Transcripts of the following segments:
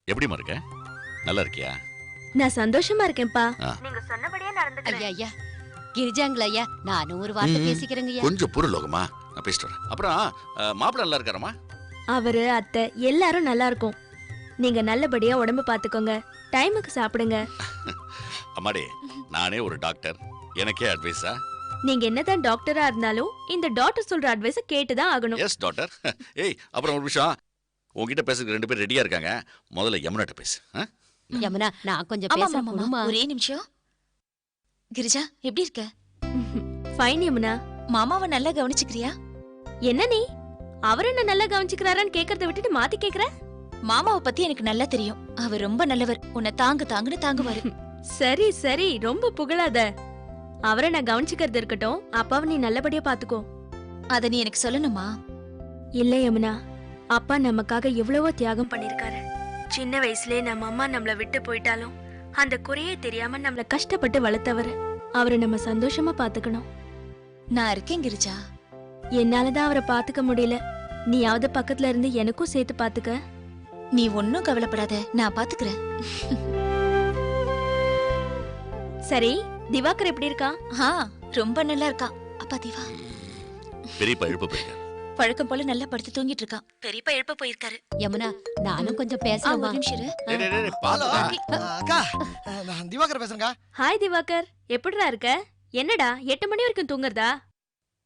எப்படிமா இருக்க? நல்லா இருக்கியா? நான் சந்தோஷமா இருக்கேன்ப்பா. நீங்க சொன்னபடியே நடந்துக்கிறேன். ஐயா கிரிஜாங்களா ஐயா, நானும் ஒரு வார்த்தை பேசிக்கிறேங்க ஐயா. கொஞ்சம் பொறு லோகமா, நான் பேசிட்டு வரேன். அப்புறம் மாப்பிள்ள நல்லா இருக்காரமா? அவரு அத்தை எல்லாரும் நல்லா இருக்கும். நீங்க நல்லபடியா உடம்பு பாத்துக்கோங்க, டைமுக்கு சாப்பிடுங்க. அம்மாடி, நானே ஒரு டாக்டர், எனக்கே அட்வைஸா? நீங்க என்னதான் டாக்டரா இருந்தாலும் இந்த டாக்டர் சொல்ற அட்வைஸ கேட்டுதான் ஆகணும். Yes doctor. ஏய், அப்புறம் ஒரு விஷயம், உங்ககிட்ட பேசுறதுக்கு 2 பேர் ரெடியா இருக்காங்க. முதல்ல யமுனாட்ட பேசு. யமுனா, நான் கொஞ்சம் பேசணுமா? ஒரே நிமிஷம். கிரிஜா, எப்படி இருக்க? ஃபைன் யமுனா. மாமாவை நல்லா கவனிச்சுக்கிறியா? என்ன நீ அவர் என்ன நல்லா கவனிச்சுக்கிறாரான்னு கேக்குறத விட்டுட்டு மாத்தி கேக்குற? மாமாவை பத்தி எனக்கு நல்லா தெரியும். அவர் ரொம்ப நல்லவர். உன்னை தாங்குன்னு தாங்குவாரு. சரி சரி, ரொம்ப புகழாத. அவரை நான் கவனிச்சுக்கிறது இருக்கட்டும், அப்பாவை நீ நல்லபடியா பாத்துக்கோ. அத நீ எனக்கு சொல்லணுமா? இல்ல யமுனா, அப்பா நமக்காக எவ்வளவோ தியாகம் பண்ணிருக்காரு. சின்ன வயசுலயே நம்ம அம்மா நம்மள விட்டு போயிட்டாலும் அந்த குறையே தெரியாம நம்மள கஷ்டப்பட்டு வளர்த்தவர். அவரை நம்ம சந்தோஷமா பாத்துக்கணும். நான் இருக்கேன் கிரிஜா. என்னாலதான் அவரை பாத்துக்க முடியல. நீயாவது பக்கத்துல இருந்து எனக்கும் சேர்த்து பாத்துக்க. நீ ஒன்னும் கவலைப்படாத, நான் பாத்துக்கிறேன். சரி, திவாகர் எப்படி இருக்கா? ரொம்ப நல்லா இருக்கா. அப்பா திவா பெரியப்பா எழுப்ப போயிருக்காரு. பழக்கம் போல நல்லா படுத்து தூங்கிட்டு இருக்கான். பெரியப்பா எழுப்ப போயிருக்காரு. யமுனா, நானும் கொஞ்சம் பேசணுமா? ஒரு நிமிஷம் இரு. அக்கா, நான் திவாகர் பேசுறேங்க. ஹாய் திவாகர், எப்படிடா இருக்க? என்னடா 8 மணி வரைக்கும் தூங்குறதா?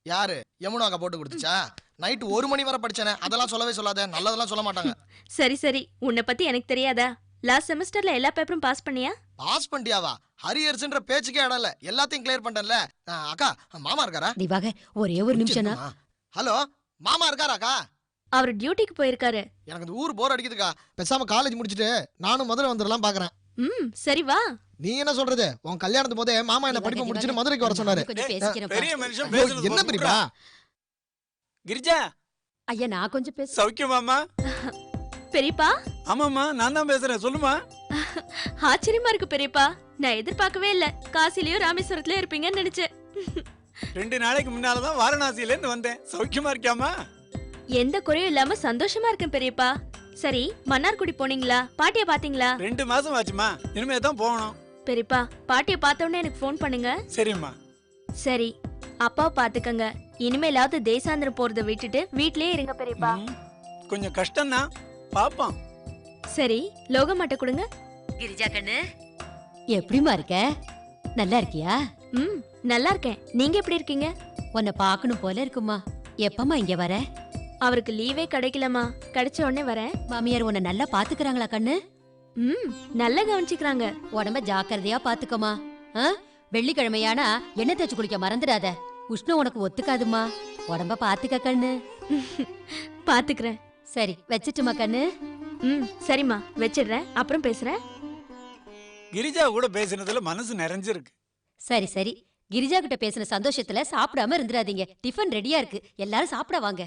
யாரு? யமுனா அக்கா போட்டு கொடுத்துச்சா? நைட் 1 மணி வரை படிச்சேனே, அதெல்லாம் சொல்லவே சொல்லாத. நல்லதெல்லாம் சொல்ல மாட்டாங்க. சரி சரி, உன்னை பத்தி எனக்கு தெரியாதா? லாஸ்ட் செமஸ்டர்ல எல்லா பேப்பரும் பாஸ் பண்ணியா? பாஸ் பண்ணியாவா? ஹரியர்ஸ்ன்ற பேச்சுக்கே இடம் இல்ல. எல்லாத்தையும் கிளியர் பண்ணிட்டேன்ல. அக்கா, மாமா இருக்காரா? திவாகர், ஒரே ஒரு நிமிஷம். ஹலோ, மாமா இருக்காராக்கா? அவர் டியூட்டிக்கு போயிருக்காரு. எனக்கு இந்த ஊர் போர் அடிக்குதுக்கா. பேசாம காலேஜ் முடிச்சிட்டு நானும் மதுரை வந்துடலாம் பாக்குறேன். சரி வா. நீ என்ன சொல்றது? உன் கல்யாணத்து போதே மாமா என்ன படிப்பு முடிச்சிட்டு மதுரைக்கு வர சொன்னாரு. பெரிய மனுஷன் பேசுறது என்ன பெரியப்பா? கிரிஜா ஐயா, நான் கொஞ்சம் பேச. சௌக்கியமாமா? பெரியப்பா? ஆமாமா, நான் தான் பேசுறேன். சொல்லுமா. ஆச்சரியமா இருக்கு பெரியப்பா. நான் எதிர்பார்க்கவே இல்ல காசிலயோ ராமேஸ்வரத்திலயோ இருப்பீங்கன்னு நினைச்சேன். 2 நாளைக்கு முன்னாலதான் வாரணாசியில இருந்து வந்தேன். சௌக்கியமா இருக்கியாமா? எந்த குறையும் இல்லாம சந்தோஷமா இருக்கேன் பெரியப்பா. சரி, மன்னார்குடி போனீங்களா? பாட்டிய பாத்தீங்களா? 2 மாசம் ஆச்சுமா, இனிமே தான் போகணும். பெரியப்பா, பாட்டிய பார்த்த உடனே எனக்கு ஃபோன் பண்ணுங்க. சரிம்மா. சரி, அப்பாவை பாத்துக்கங்க. இனிமேலாவது தேசாந்திரம் போறத விட்டுட்டு வீட்லயே இருங்க பெரியப்பா. கொஞ்சம் கஷ்டம்தான், பாப்போம். சரி, லோகமாட்ட கொடுங்க. கிரிஜா கண்ணு, எப்படிமா இருக்க? நல்லா இருக்கியா? நல்லா இருக்கேன். நீங்க எப்படி இருக்கீங்க? உன்னை பாக்கணும் போல இருக்குமா. எப்பமா இங்க வர? அவருக்கு லீவே கிடைக்கலமா, கிடைச்ச உடனே வரேன். மாமியார் உன்னை நல்லா பாத்துக்கிறாங்களா கண்ணு? நல்லா கவனிச்சுக்கிறாங்க. உடம்ப ஜாக்கிரதையா பாத்துக்கமா. வெள்ளிக்கிழமையானா எண்ணெய் தேய்ச்சி குளிக்க மறந்துடாத. உஷ்ணம் உனக்கு ஒத்துக்காதுமா. உடம்ப பாத்துக்க கண்ணு. பாத்துக்கிறேன். சரி, வச்சிட்டுமா கண்ணு? சரிம்மா, வச்சிடுறேன். அப்புறம் பேசுறேன். கிரிஜா கூட பேசினதுல மனசு நிறைஞ்சிருக்கு. சரி சரி, கிரிஜா கிட்ட பேசின சந்தோஷத்துல சாப்பிடாம இருந்துடாதீங்க. டிஃபன் ரெடியா இருக்கு, எல்லாரும் சாப்பிட வாங்க.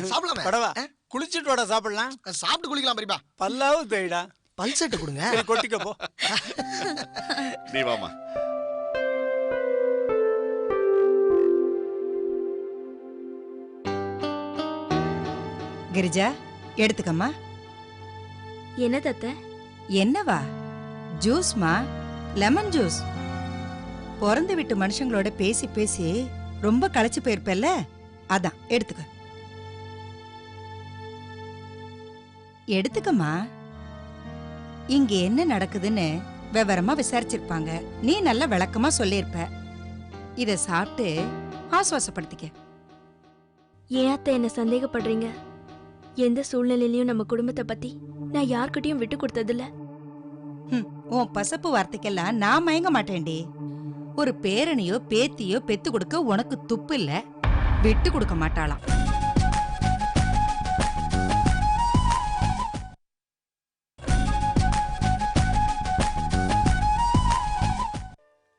சாப்பிடலாமே. படவா, குளிச்சிட்டு வாடா, சாப்பிடலாம். சாப்பிட்டு குளிக்கலாம் பெரியப்பா. பல்லாவது தேய்டா. பல் செட்டு கொடுங்க. கொட்டிக்க போ. நீ வாமா. கிரிஜா, எடுத்துக்கம்மா. என்ன தத்த? என்னவா? ஜூஸ்மா, லெமன் ஜூஸ். பிறந்து விட்டு மனுஷங்களோட பேசி பேசி ரொம்ப களைச்சு போயிருப்பல்ல, அதான் எடுத்துக்க. எடுத்துக்கம்மா. இங்க என்ன நடக்குதுன்னு விவரமா விசாரிச்சிருப்பாங்க. நீ நல்ல விளக்கமா சொல்லிருப்ப. இத சாப்பிட்டு ஆசுவாசப்படுத்திக்க. ஏன் அத்தை என்ன சந்தேகப்படுறீங்க? எந்த சூழ்நிலையிலயும் நம்ம குடும்பத்தை பத்தி நான் யார்கிட்டயும் விட்டு கொடுத்ததில்ல. உன் பசப்பு வார்த்தைக்கெல்லாம் நான் மயங்க மாட்டேன்டி. ஒரு பேரனையோ பேத்தியோ பெத்து கொடுக்க உனக்கு துப்பு இல்ல, விட்டு கொடுக்க மாட்டாளாம்.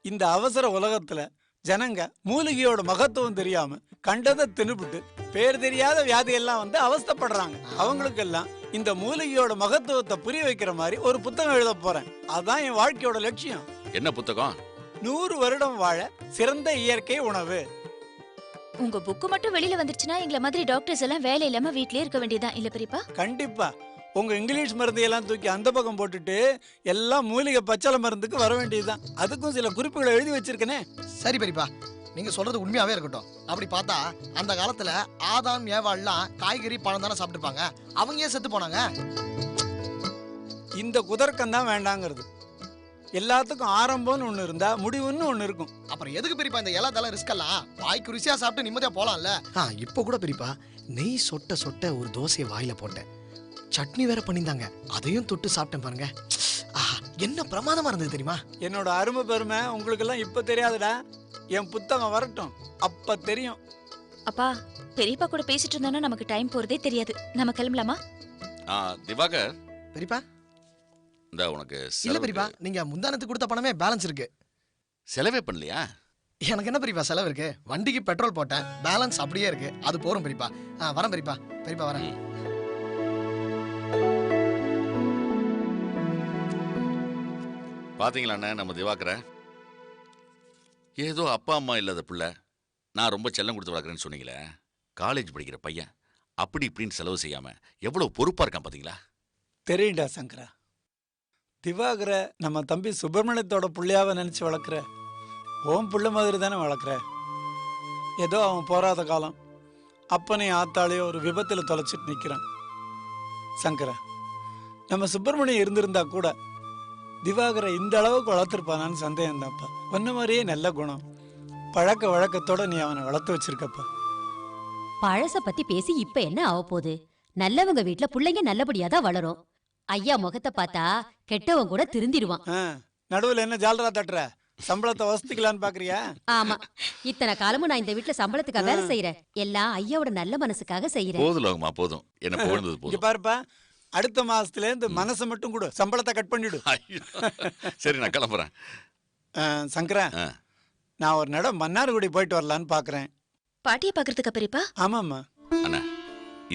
இந்த அவசர உலகத்துல ஜனங்க மூலிகையோட மகத்துவம் தெரியாம கண்டதை தின்னுபிட்டு பேர் தெரியாத வியாதியெல்லாம் வந்து அவஸ்தைப்படுறாங்க. அவங்களுக்கெல்லாம் இந்த மூலிகையோட மகத்துவத்தை புரிய வைக்கிற மாதிரி ஒரு புத்தகம் எழுத போறேன். அதான் என் வாழ்க்கையோட லட்சியம். என்ன புத்தகம்? 100 வருடம் வாழ சிறந்த இயற்கை உணவு. உங்க புக்கு மட்டும் வெளியில வந்துருச்சுன்னா எங்களை மாதிரி டாக்டர்ஸ் எல்லாம் வேலை இல்லாம வீட்லயே இருக்க வேண்டியதான் இல்ல பெரியப்பா? கண்டிப்பா. உங்க இங்கிலீஷ் மருந்தையெல்லாம் தூக்கி அந்த பக்கம் போட்டுட்டு எல்லாம் மூலிகை பச்சளை மருந்துக்கு வர வேண்டியதுதான். அதுக்கும் சில குறிப்புகளை எழுதி வச்சிருக்கனே. சரி பெரியப்பா, நீங்க சொல்றது உண்மையாவே இருக்கட்டும். அப்படி பார்த்தா அந்த காலத்துல ஆதாம் ஏவாள்லாம் காய்கறி பழம் தானே சாப்பிட்டுருப்பாங்க, அவங்க ஏன் செத்து போனாங்க? இந்த குதர்க்கம் தான் வேண்டாங்கிறது. எல்லாத்துக்கும் ஆரம்பம்னு ஒண்ணு இருந்தா முடிவுன்னு ஒண்ணு இருக்கும். அப்புறம் எதுக்கு பெரியப்பா இந்த இலை தலை ரிஸ்க் எல்லாம்? வாய்க்கு ருசியா சாப்பிட்டு நிம்மதியா போலாம்ல. இப்போ கூட பெரியப்பா நெய் சொட்ட சொட்ட ஒரு தோசையை வாயில போட்டேன், சட்னி வேற பண்ணியிருந்தாங்க, அதையும் தொட்டு சாப்பிட்டேன் பாருங்க. ஆஹா, என்ன பிரமாதமா இருந்தது தெரியுமா? என்னோட அருமை பெருமை உங்களுக்கு எல்லாம் இப்ப தெரியாதுடா. என் புத்தகம் வரட்டும், அப்ப தெரியும். அப்பா, பெரியப்பா கூட பேசிட்டு இருந்தானா நமக்கு டைம் போறதே தெரியாது. நம்ம கிளம்பலாமா? திவாகர், பெரியப்பா இந்த உனக்கு இல்ல பெரியப்பா, நீங்க முந்தானத்துக்கு கொடுத்த பணமே பேலன்ஸ் இருக்கு. செலவே பண்ணலையா? எனக்கு என்ன பெரியப்பா செலவு இருக்கு? வண்டிக்கு பெட்ரோல் போட்டேன், பேலன்ஸ் அப்படியே இருக்கு, அது போறோம் பெரியப்பா. வரேன் பெரியப்பா. பெரியப்பா வரேன். பாத்தீங்களாண்ணே நம்ம திவாகர, ஏதோ அப்பா அம்மா இல்லாத பிள்ளை, நான் ரொம்ப செல்லம் கொடுத்து வளர்க்குறேன்னு சொன்னீங்களே, காலேஜ் படிக்கிற பையன் அப்படி இப்படின்னு செலவு செய்யாம எவ்வளவு பொறுப்பா இருக்கான் பாத்தீங்களா? தெரியும்டா சங்கரா. திவாகர நம்ம தம்பி சுப்பிரமணியத்தோட புள்ளையாவ நினைச்சு வளர்க்குற. ஓம் புள்ள மாதிரி தானே வளர்க்குற. ஏதோ அவன் போராத காலம் அப்பனையும் ஆத்தாளையோ ஒரு விபத்துல தொலைச்சிட்டு நிக்கிறான். சங்கரா, நம்ம சுப்பிரமணியம் இருந்திருந்தா கூட திவாகரை இந்த அளவுக்கு வளர்த்துருப்பானான்னு சந்தேகம் தான்ப்பா. ஒன்ன மாதிரியே நல்ல குணம், பழக்க வழக்கத்தோட நீ அவனை வளர்த்து வச்சிருக்கப்பா. பழச பத்தி பேசி இப்ப என்ன ஆக போகுது? நல்லவங்க வீட்ல புள்ளைங்க நல்லபடியா தான் வளரும். ஐயா முகத்தை பார்த்தா கெட்டவன் கூட திருந்திடுவான். நடுவுல என்ன ஜாலரா தட்டுற? சம்பளத்தை வசதிக்கலான்னு பாக்குறியா? ஆமா, இத்தனை காலமும் நான் இந்த வீட்ல சம்பளத்துக்காக வேலை செய்யறேன். எல்லாம் ஐயாவோட நல்ல மனசுக்காக செய்யறேன். போதும் லோகமா, போதும். என்ன புகழ்ந்தது இங்க போதும். பாருப்பா, அடுத்த மாசத்துல இருந்து மனசை மட்டும் கொடு, சம்பளத்தை கட் பண்ணிடு. ஐயோ. சரி, நான் கிளம்புறேன். சங்கரா, நான் ஒரு நடம் மன்னார்குடி போயிட்டு வரலான்னு பாக்குறேன். பாட்டியை பாக்குறதுக்கு பெரியப்பா? ஆமாம்மா. அண்ணா,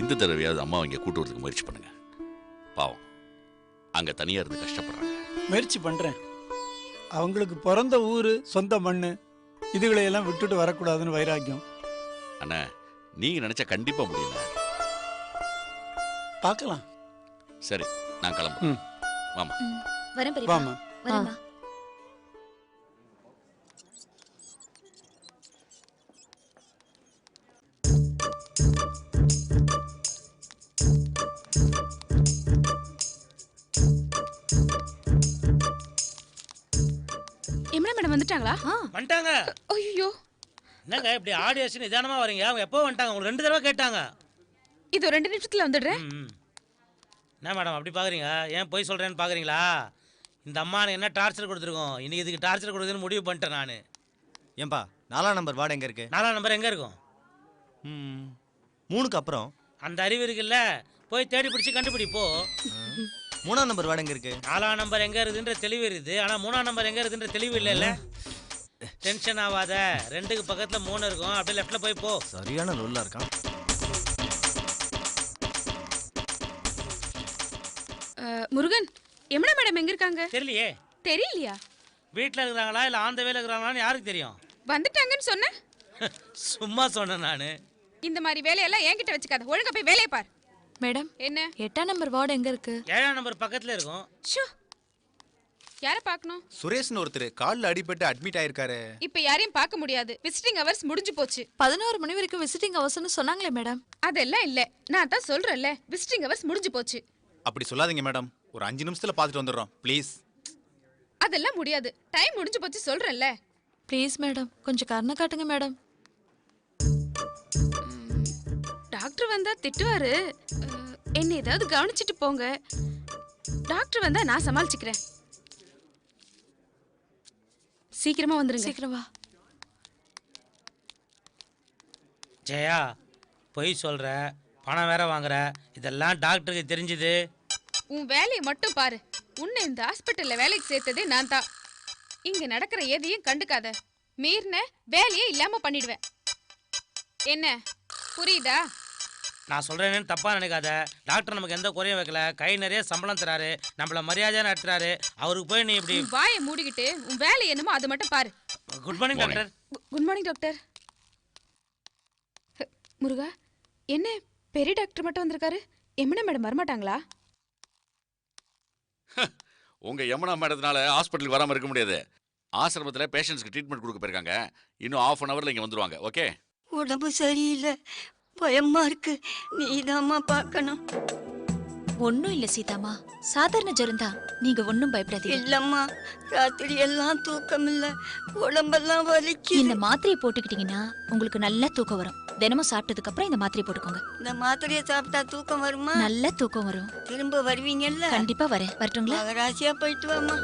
இந்த தடவையாவது அம்மா இங்க கூட்டு வரதுக்கு முயற்சி பண்ணுங்க. பாவம், அங்க தனியா இருந்து கஷ்டப்படுறாங்க. முயற்சி பண்றேன். அவங்களுக்கு பிறந்த ஊரு, சொந்த மண்ணு, இதுகளை எல்லாம் விட்டுட்டு வரக்கூடாதுன்னு வைராக்கியம். அண்ணா, நீங்க நினைச்சா கண்டிப்பா முடியல. பார்க்கலாம். சரி, நான் கிளம்புறேன். வாமா. வரேன் பெரியப்பா. வாமா. வரேம்மா. எம்னா மேடம் வந்துட்டாங்களா? வந்துட்டாங்க. ஐயோ, என்னங்க இப்படி ஆடியன்ஸ் நிதானமா வரீங்க? அவங்க எப்போ வந்துட்டாங்க? உங்களுக்கு 2 தடவை கேட்டாங்க. இது 2 நிமிஷத்துல வந்துடுறேன். என்ன மேடம் அப்படி பார்க்குறீங்க? ஏன் போய் சொல்கிறேன்னு பார்க்குறீங்களா? இந்த அம்மா என்ன டார்ச்சர் கொடுத்துருக்கோம், இன்னைக்கு இதுக்கு டார்ச்சர் கொடுக்குதுன்னு முடிவு பண்ணிட்டேன் நான். ஏன்பா 4ஆம் நம்பர் வார்டு எங்கே இருக்கு? 4ஆம் நம்பர் எங்கே இருக்கும்? 3க்கு அப்புறம் அந்த அறிவு இருக்குல்ல, போய் தேடி பிடிச்சி கண்டுபிடி போ. 3ஆம் நம்பர் வார்டு எங்கே இருக்கு? 4ஆம் நம்பர் எங்கே இருக்குதுன்ற தெளிவு இருக்குது, ஆனால் 3ஆம் நம்பர் எங்கே இருக்குதுன்ற தெளிவு இல்லைல்ல. டென்ஷன் ஆகாத, 2க்கு பக்கத்தில் 3 இருக்கும், அப்படியே லெஃப்டில் போய் போ. சரியான லொல்லா இருக்கான். முருகன், எம்னா மேடம் எங்க இருக்காங்க? தெரியலையே. தெரியலையா? வீட்டில் இருக்கிறாங்களா இல்லை ஆந்த வேலை இருக்கிறாங்களான்னு யாருக்கு தெரியும்? வந்துட்டாங்கன்னு சொன்னேன். சும்மா சொன்னேன் நான். இந்த மாதிரி வேலையெல்லாம் என்கிட்ட வச்சுக்காத, ஒழுங்கா போய் வேலையை பார். மேடம், என்ன 8ஆம் நம்பர் வார்டு எங்க இருக்கு? 7ஆம் நம்பர் பக்கத்தில் இருக்கும். ஷோ, யாரை பார்க்கணும்? சுரேஷ்னு ஒருத்தர் காலில் அடிபட்டு அட்மிட் ஆயிருக்காரு. இப்ப யாரையும் பார்க்க முடியாது, விசிட்டிங் ஹவர்ஸ் முடிஞ்சு போச்சு. 11 மணி வரைக்கும் விசிட்டிங் ஹவர்ஸ்னு சொன்னாங்களே மேடம். அதெல்லாம் இல்ல, நான் தான் சொல்றேன்ல, விசிட்டிங் ஹவர்ஸ் முடிஞ்சு போச்சு. அப்படி சொல்லாதீங்க மேடம், ஒரு 5 நிமிஷத்துல பார்த்துட்டு வந்துடுறோம் ப்ளீஸ். அதெல்லாம் முடியாது, டைம் முடிஞ்சு போச்சு சொல்றேன்ல. ப்ளீஸ் மேடம், கொஞ்சம் கருணை காட்டுங்க மேடம். டாக்டர் வந்தா திட்டுவாரு, என்ன ஏதாவது கவனிச்சிட்டு போங்க. டாக்டர் வந்தா நான் சமாளிச்சுக்கிறேன். சீக்கிரமா வந்துருங்க. சீக்கிரம் வா. ஜெயா, பொய் சொல்ற, பணம் வேற வாங்குற, இதெல்லாம் டாக்டருக்கு தெரிஞ்சுது. உன் வேலையை மட்டும் பாரு. உன்னை இந்த ஹாஸ்பிட்டல்ல வேலைக்கு சேர்த்ததே நான் தான். இங்க நடக்கிற எதையும் கண்டுக்காத, மீறின வேலையே இல்லாம பண்ணிடுவேன். என்ன புரியுதா? நான் சொல்றேன்னு தப்பா நினைக்காத. டாக்டர் நமக்கு எந்த குறையும் வைக்கல, கை நிறைய சம்பளம் தராரு, நம்மள மரியாதையா நடத்துறாரு. அவருக்கு போய் நீ இப்படி வாயை மூடிக்கிட்டு உன் வேலை என்னமோ அதை மட்டும் பாரு. Good morning doctor. Good morning doctor. முருகா, என்ன பெரிய டாக்டர் மட்டும் வந்திருக்காரு? எம்னா மேடம் வரமாட்டாங்களா? உங்க யமுனா மேடத்தினால ஹாஸ்பிட்டலுக்கு வராம இருக்க முடியாது. ஆசிரமத்தில் பேஷண்ட்ஸ்க்கு ட்ரீட்மெண்ட் கொடுக்க போயிருக்காங்க. இன்னும் ½ அன் ஹவர்ல இங்க வந்துருவாங்க. ஓகே? உடம்பு சரியில்லை, பயமா இருக்கு, நீதாம்மா பார்க்கணும். ஒன்னும் இல்ல சீதாமா, சாதாரண ஜுரம்தான். நீங்க ஒன்னும் பயப்படாதீங்க. இல்லம்மா, ராத்திரி எல்லாம் தூக்கம் இல்ல, உடம்பெல்லாம் வலிக்கு. இந்த மாத்திரையை போட்டுக்கிட்டீங்கன்னா உங்களுக்கு நல்லா தூக்கம் வரும். தினமும் சாப்பிட்டதுக்கு அப்புறம் இந்த மாத்திரையை போட்டுக்கோங்க. இந்த மாத்திரையை சாப்பிட்டா தூக்கம் வருமா? நல்லா தூக்கம் வரும். திரும்ப வருவீங்கல்ல? கண்டிப்பா வரேன். வரட்டுங்களா? மகராசியா போயிட்டு வாமா.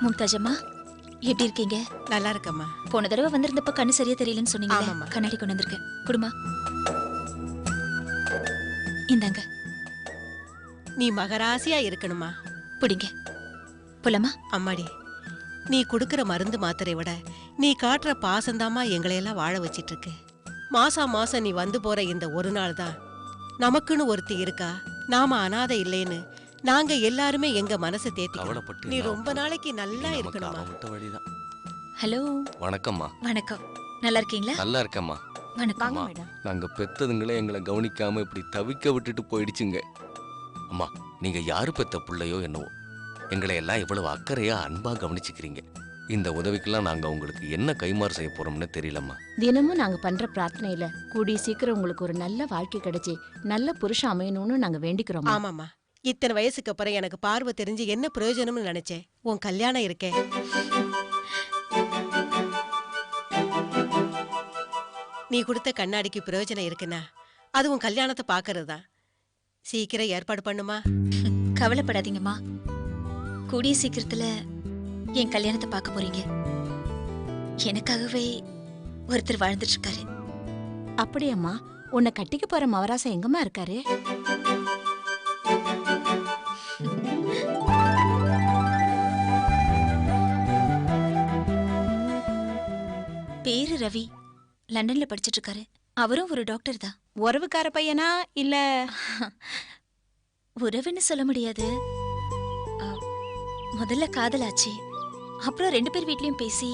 மும்தாஜம்மா, எப்படி இருக்கீங்க? நல்லா இருக்கம்மா. போன தடவை வந்திருந்தப்ப கண்ணு சரியா தெரியலன்னு சொன்னீங்க. ஆமாம்மா. கண்ணாடி கொண்டு வந்திருக்கேன். குடுமா. இந்தாங்க. நீ மகராசியா இருக்கணுமா. பிடிங்க. போலாமா? அம்மாடி, நீ கொடுக்கிற மருந்து மாத்திரை விட நீ காட்டுற பாசந்தாமா எங்களையெல்லாம் வாழ வச்சிட்டு இருக்கு. மாசம் மாசம் நீ வந்து போற இந்த ஒரு நாள் தான் நமக்குன்னு ஒருத்தி இருக்கா, நாம அனாதை இல்லைன்னு நாங்க எல்லாருமே எங்க மனசை தேத்தி. நீ ரொம்ப நாளைக்கு நல்லா இருக்கணுமா. ஹலோ. வணக்கம்மா. வணக்கம். நல்லா இருக்கீங்களா? நல்லா இருக்கம்மா. வணக்கம். நாங்க பெத்ததுங்களே எங்களை கவனிக்காம இப்படி தவிக்க விட்டுட்டு போயிடுச்சுங்க. அம்மா, நீங்க யாரு பெத்த பிள்ளையோ என்னவோ எங்களை எல்லாம் இவ்வளவு அக்கறையா அன்பா கவனிச்சுக்கிறீங்க. இந்த உதவிக்கெல்லாம் நாங்க உங்களுக்கு என்ன கைமாறு செய்ய போறோம்னு தெரியலம்மா. தினமும் நாங்க பண்ற பிரார்த்தனையில கூடி சீக்கிரம் உங்களுக்கு ஒரு நல்ல வாழ்க்கை கிடைச்சி நல்ல புருஷன் அமையணும்னு நாங்க வேண்டிக்கிறோம். ஆமாம்மா, இத்தனை வயசுக்கு அப்புறம் எனக்கு பார்வை தெரிஞ்சு என்ன பிரயோஜனம்னு நினைச்சேன். உன் கல்யாணம் இருக்கே, நீ கொடுத்த கண்ணாடிக்கு பிரயோஜனம் இருக்குன்னா அது உன் கல்யாணத்தை பாக்குறது தான். சீக்கிரம் ஏற்பாடு பண்ணுமா. கவலைப்படாதீங்கம்மா, கூடிய சீக்கிரத்துல என் கல்யாணத்தை பார்க்க போறீங்க. எனக்காகவே ஒருத்தர் வாழ்ந்துட்டு இருக்காரு. அப்படியம்மா, உன்னை கட்டிக்க போற மவராசம் எங்கம்மா இருக்காரு? பேரு ரவி, லண்டன்ல படிச்சிட்டு இருக்காரு. அவரும் ஒரு டாக்டர் தான். உறவுக்கார பையனா இல்ல? உறவுன்னு சொல்ல முடியாது. முதல்ல காதலாச்சு, அப்புறம் 2 பேர் வீட்லயும் பேசி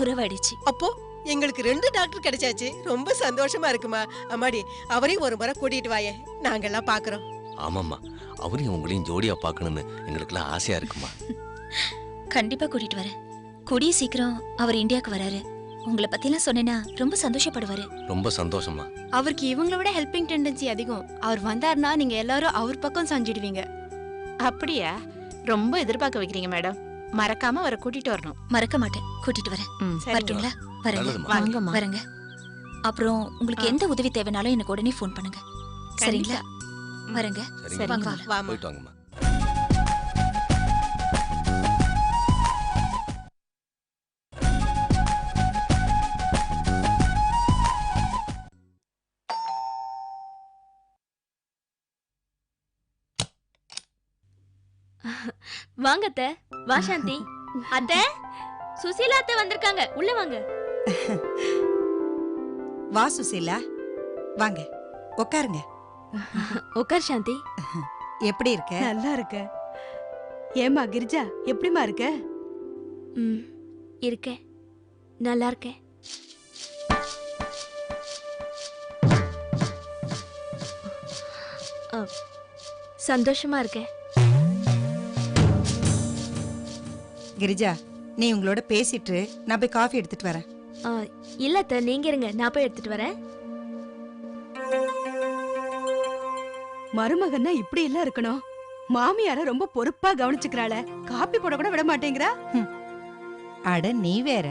உறவாடிச்சு. அப்போ எங்களுக்கு 2 டாக்டர் கிடைச்சாச்சு. ரொம்ப சந்தோஷமா இருக்குமா. அம்மாடி, அவரையும் ஒரு முறை கூட்டிட்டு வாயே, நாங்கெல்லாம் பாக்குறோம். ஆமாம்மா, அவரையும் உங்களையும் ஜோடியா பார்க்கணும்னு எங்களுக்கெல்லாம் ஆசையா இருக்குமா. கண்டிப்பா கூட்டிட்டு வரேன். கூடிய சீக்கிரம் அவர் இந்தியாவுக்கு வராரு. உங்களை பத்திலாம் சொன்னேன்னா ரொம்ப சந்தோஷப்படுவாரு. ரொம்ப சந்தோஷமா. அவருக்கு இவங்களை விட ஹெல்பிங் டெண்டன்சி அதிகம். அவர் வந்தாருன்னா நீங்க எல்லாரும் அவர் பக்கம் சாஞ்சிடுவீங்க. அப்படியா? ரொம்ப எதிர்பார்க்க வைக்கிறீங்க மேடம். மறக்காம அவரை கூட்டிட்டு வரணும். மறக்க மாட்டேன், கூட்டிட்டு வரேன். வரட்டுங்களா? வரேங்க. வாங்கம்மா. வரேங்க. அப்புறம் உங்களுக்கு எந்த உதவி தேவைனாலும் எனக்கு உடனே ஃபோன் பண்ணுங்க. சரிங்களா? வரேங்க. வாங்க. வாமா. போயிட்டு வாங்கம்மா. வாங்க அத்தை. வா சாந்தி. அத்தை, சுசீலா அத்தை வந்திருக்காங்க. உள்ள வாங்க. வா சுசீலா, வாங்க உட்காருங்க. உட்கார் சாந்தி. எப்படி இருக்க? நல்லா இருக்க. ஏமா கிரிஜா, எப்படிமா இருக்க? இருக்கேன், நல்லா இருக்கேன். சந்தோஷமா இருக்கேன். கிரிஜா, நீ உங்களோட பேசிட்டு நான் போய் காஃபி எடுத்துட்டு வரேன். இல்ல அத்தை, நீங்க இருங்க, நான் போய் எடுத்துட்டு வரேன். மருமகன்னா இப்படி எல்லாம் இருக்கணும். மாமியார ரொம்ப பொறுப்பா கவனிச்சுக்கிறாள, காப்பி போட கூட விட மாட்டேங்கிறா. அட நீ வேற,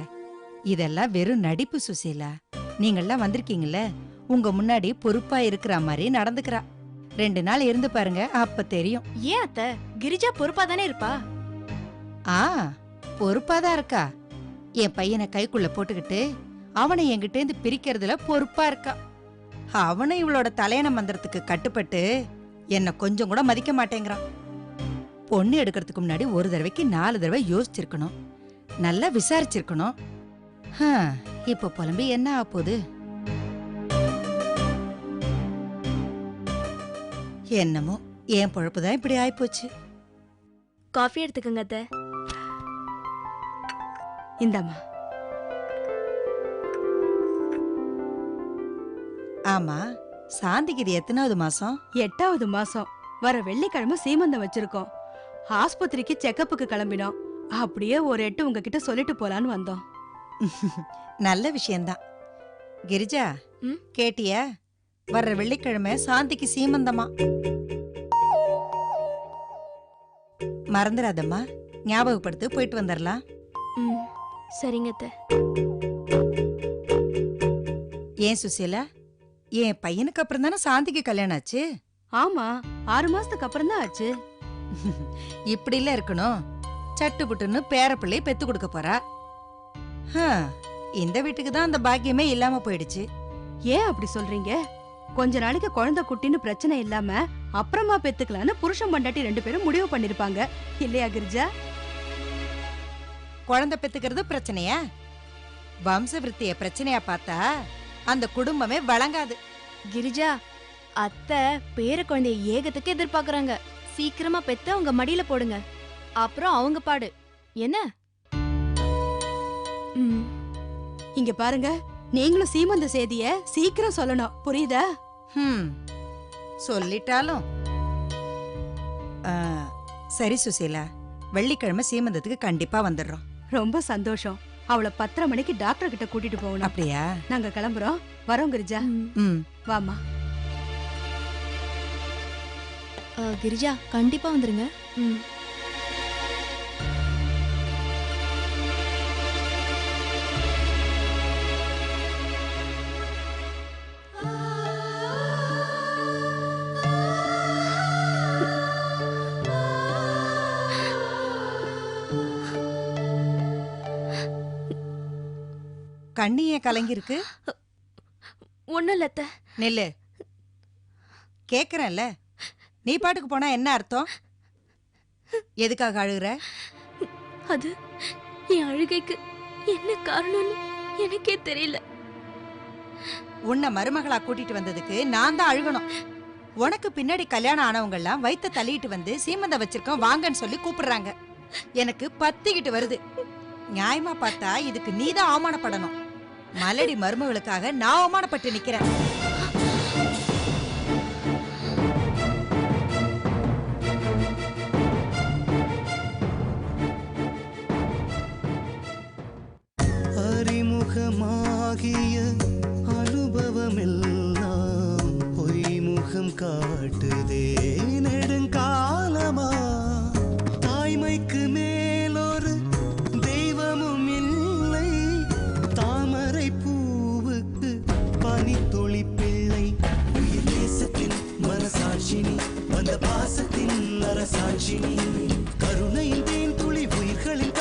இதெல்லாம் வெறும் நடிப்பு சுசீலா. நீங்கெல்லாம் வந்திருக்கீங்கல்ல, உங்க முன்னாடி பொறுப்பா இருக்கிற மாதிரி நடந்துக்கிறா. 2 நாள் இருந்து பாருங்க, அப்ப தெரியும். ஏன் அத்தை, கிரிஜா பொறுப்பா தானே இருப்பா. ஆ, பொறுப்பாதான் இருக்கா. என் பையனை கைக்குள்ள போட்டுக்கிட்டு அவனை என்கிட்ட இருந்து பிரிக்கிறதுல பொறுப்பா இருக்கா. அவனை இவளோட தலையண மந்திரத்துக்கு கட்டுப்பட்டு என்ன கொஞ்சம் கூட மதிக்க மாட்டேங்கிறான். பொண்ணு எடுக்கிறதுக்கு முன்னாடி ஒரு தடவைக்கு 4 தடவை யோசிச்சிருக்கணும், நல்லா விசாரிச்சிருக்கணும். இப்ப புலம்பி என்ன ஆப்போகுது? என்னமோ என் பொழப்புதான் இப்படி ஆயிப்போச்சு. காஃபி எடுத்துக்கங்க அத்தை. இந்தாம்மா. ஆமா, சாந்திக்கு இது எத்தனாவது மாசம்? 8வது மாசம். வர வெள்ளிக்கிழமை சீமந்தம் வச்சிருக்கோம். ஆஸ்பத்திரிக்கு செக்கப்புக்கு கிளம்பினோம். அப்படியே ஒரு எட்டு உங்ககிட்ட சொல்லிட்டு போலான்னு வந்தோம். நல்ல விஷயம்தான். கிரிஜா, கேட்டியா? வர்ற வெள்ளிக்கிழமை சாந்திக்கு சீமந்தமா. மறந்துடாதம்மா, ஞாபகப்படுத்து, போயிட்டு வந்துடலாம். சரிங்க அத்தை. ஏன் சுசீலா, என் பையனுக்கு அப்புறம் தானே சாந்திக்கு கல்யாணம் ஆச்சு? ஆமா, 6 மாசத்துக்கு அப்புறம் தான் ஆச்சு. இப்படி இல்ல இருக்கணும். சட்டு புட்டுன்னு பேரப்பிள்ளை பெத்து கொடுக்க போறா. இந்த வீட்டுக்கு தான் அந்த பாக்கியமே இல்லாம போயிடுச்சு. ஏன் அப்படி சொல்றீங்க? கொஞ்ச நாளைக்கு குழந்தை குட்டின்னு பிரச்சனை இல்லாம அப்புறமா பெத்துக்கலான்னு புருஷன் பொண்டாட்டி 2 பேரும் முடிவு பண்ணிருப்பாங்க, இல்லையா கிரிஜா? குழந்தை பெத்துக்கிறது பிரச்சனையா? வம்ச விருத்திய பிரச்சனையா பார்த்தா அந்த குடும்பமே வழங்காது. கிரிஜா, அத்தை பேர குழந்தைய ஏகத்துக்கு எதிர்பார்க்கறாங்க. சீக்கிரமா பெத்து அவங்க மடியில போடுங்க, அப்புறம் அவங்க பாடு என்ன. இங்க பாருங்க, நீங்களும் சீமந்த செய்திய சீக்கிரம் சொல்லணும், புரியுதா? சொல்லிட்டாலும் சரி சுசீலா, வெள்ளிக்கிழமை சீமந்தத்துக்கு கண்டிப்பா வந்துடுறோம். ரொம்ப சந்தோஷம். அவளை 10:30 மணிக்கு டாக்டர் கிட்ட கூட்டிட்டு போகணும். அப்படியா? நாங்க கிளம்புறோம். வரோம் கிரிஜா. வாமா. கிரிஜா, கண்டிப்பா வந்துருங்க. கண்ணிய கலங்கிருக்கு. ஒண்ணும் இல்ல அத்தை. நெல்லு, கேக்குறேன்ல, நீ பாட்டுக்கு போனா என்ன அர்த்தம்? எதுக்காக அழுகுற? அது என் அழுகைக்கு என்ன காரணம்னு எனக்கே தெரியல. உன்னை மருமகளா கூட்டிட்டு வந்ததுக்கு நான் தான் அழுகணும். உனக்கு பின்னாடி கல்யாணம் ஆனவங்க எல்லாம் வயித்த தள்ளிட்டு வந்து சீமந்தம் வச்சிருக்கோம் வாங்கன்னு சொல்லி கூப்பிடுறாங்க. எனக்கு பத்திக்கிட்டு வருது. நியாயமா பார்த்தா இதுக்கு நீதான் அவமானப்படணும். மலடி மருமகளுக்காக நான் அவமானப்பட்டு நிக்கிறேன். அறிமுகமாகிய அனுபவமெல்லாம் பொய்முகம் காட்டுதே நெடுங்காலமா. தாய்மைக்கு மேலொரு தெய்வமும் இல்லை, தாமரை பூவுக்கு பனித்துளி பிள்ளை. உயிர் தேசத்தின் மனசாட்சினி, வந்த பாசத்தின் அரசாட்சினி, கருணையின் தேன் துளி உயிர்களின்